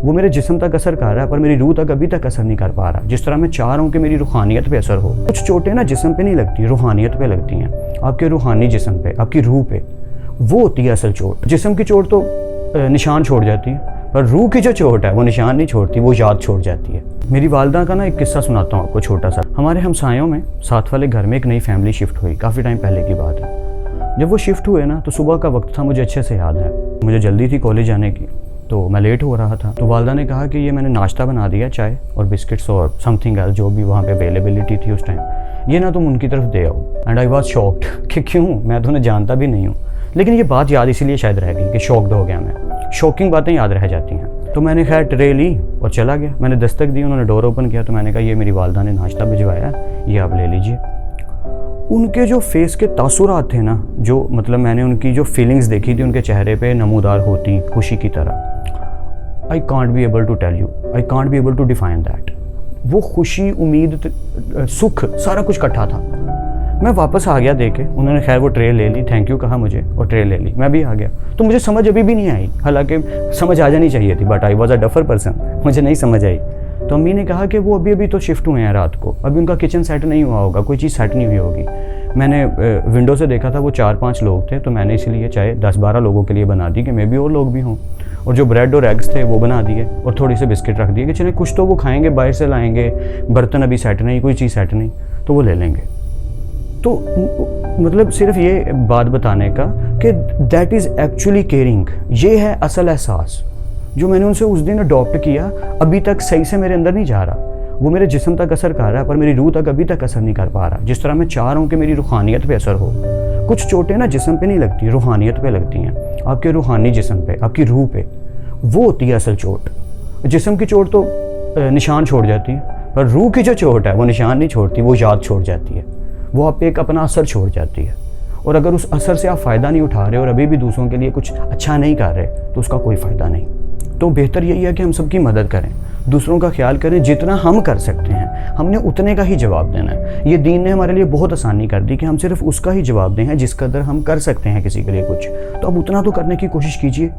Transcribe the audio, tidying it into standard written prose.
वो मेरे जिस्म तक असर कर रहा है पर मेरी रूह तक अभी तक असर नहीं कर पा रहा। जिस तरह मैं चाह रहा हूँ कि मेरी रूहानियत पे असर हो। कुछ चोटें ना जिस्म पे नहीं लगती, रूहानियत पे लगती हैं, आपके रूहानी जिस्म पे, आपकी रूह पे। वो होती है असल चोट। जिस्म की चोट तो निशान छोड़ जाती है, पर रूह की जो चोट है वो निशान नहीं छोड़ती, वो याद छोड़ जाती है। मेरी वालदा का ना एक किस्सा सुनाता हूँ आपको छोटा सा। हमारे हमसायों में साथ वाले घर में एक नई फैमिली शिफ्ट हुई, काफ़ी टाइम पहले की बात है। जब वो शिफ्ट हुए ना तो सुबह का वक्त था, मुझे अच्छे से याद है। मुझे जल्दी थी कॉलेज जाने की, तो मैं लेट हो रहा था। तो वालदा ने कहा कि ये मैंने नाश्ता बना दिया, चाय और बिस्किट्स और समथिंग एल्स जो भी वहाँ पे अवेलेबिलिटी थी उस टाइम, ये ना तुम उनकी तरफ दे आओ। एंड आई वॉज शॉक्ड कि क्यों, मैं तो उन्हें जानता भी नहीं हूँ। लेकिन ये बात याद इसीलिए शायद रह गई कि शॉक्ड हो गया मैं। शॉकिंग बातें याद रह जाती हैं। तो मैंने खैर ट्रे ली और चला गया। मैंने दस्तक दी, उन्होंने डोर ओपन किया तो मैंने कहा ये मेरी वालदा ने नाश्ता भिजवाया, ये आप ले लीजिए। उनके जो फेस के तासुरात थे ना, जो मतलब मैंने उनकी जो फीलिंग्स देखी थी उनके चेहरे पे नमूदार होती खुशी की तरह। I can't be able to tell you, I can't be able to define that. वो खुशी, उम्मीद, सुख, सारा कुछ इकट्ठा था। मैं वापस आ गया देके, उन्होंने खैर वो ट्रे ले ली, थैंक यू कहा मुझे और ट्रे ले ली। मैं भी आ गया। तो मुझे समझ अभी भी नहीं आई, हालांकि समझ आ जानी चाहिए थी, but I was a duffer person, मुझे नहीं समझ आई। तो अम्मी ने कहा कि वो अभी तो शिफ्ट हुए हैं रात को, अभी उनका किचन सेट नहीं हुआ होगा, कोई चीज़ सेट नहीं हुई होगी। मैंने विंडो से देखा था वो 4-5 लोग थे, तो मैंने इसलिए चाहे 10-12 लोगों के लिए बना दी कि मे भी और लोग भी हों। और जो ब्रेड और एग्स थे वो बना दिए और थोड़ी से बिस्किट रख दिए कि चले कुछ तो वो खाएंगे, बाहर से लाएंगे, बर्तन अभी सेट नहीं, कोई चीज़ सेट नहीं, तो वो ले लेंगे। तो मतलब सिर्फ ये बात बताने का कि दैट इज़ एक्चुअली केयरिंग। ये है असल एहसास जो मैंने उनसे उस दिन अडॉप्ट किया, अभी तक सही से मेरे अंदर नहीं जा रहा। वो मेरे जिस्म तक असर कर रहा है पर मेरी रूह तक अभी तक असर नहीं कर पा रहा। जिस तरह मैं चाह रहा हूँ कि मेरी रूहानियत पे असर हो। कुछ चोटें ना जिस्म पे नहीं लगती, रूहानियत पे लगती हैं, आपके रूहानी जिस्म पे, आपकी रूह पे। वो होती है असल चोट। जिस्म की चोट तो निशान छोड़ जाती है, पर रूह की जो चोट है वो निशान नहीं छोड़ती, वो याद छोड़ जाती है, वो आप पे एक अपना असर छोड़ जाती है। और अगर उस असर से आप फ़ायदा नहीं उठा रहे और अभी भी दूसरों के लिए कुछ अच्छा नहीं कर रहे तो उसका कोई फ़ायदा नहीं। तो बेहतर यही है कि हम सबकी मदद करें, दूसरों का ख्याल करें, जितना हम कर सकते हैं हमने उतने का ही जवाब देना है। ये दीन ने हमारे लिए बहुत आसानी कर दी कि हम सिर्फ उसका ही जवाब दें, जिस कदर हम कर सकते हैं किसी के लिए कुछ, तो अब उतना तो करने की कोशिश कीजिए।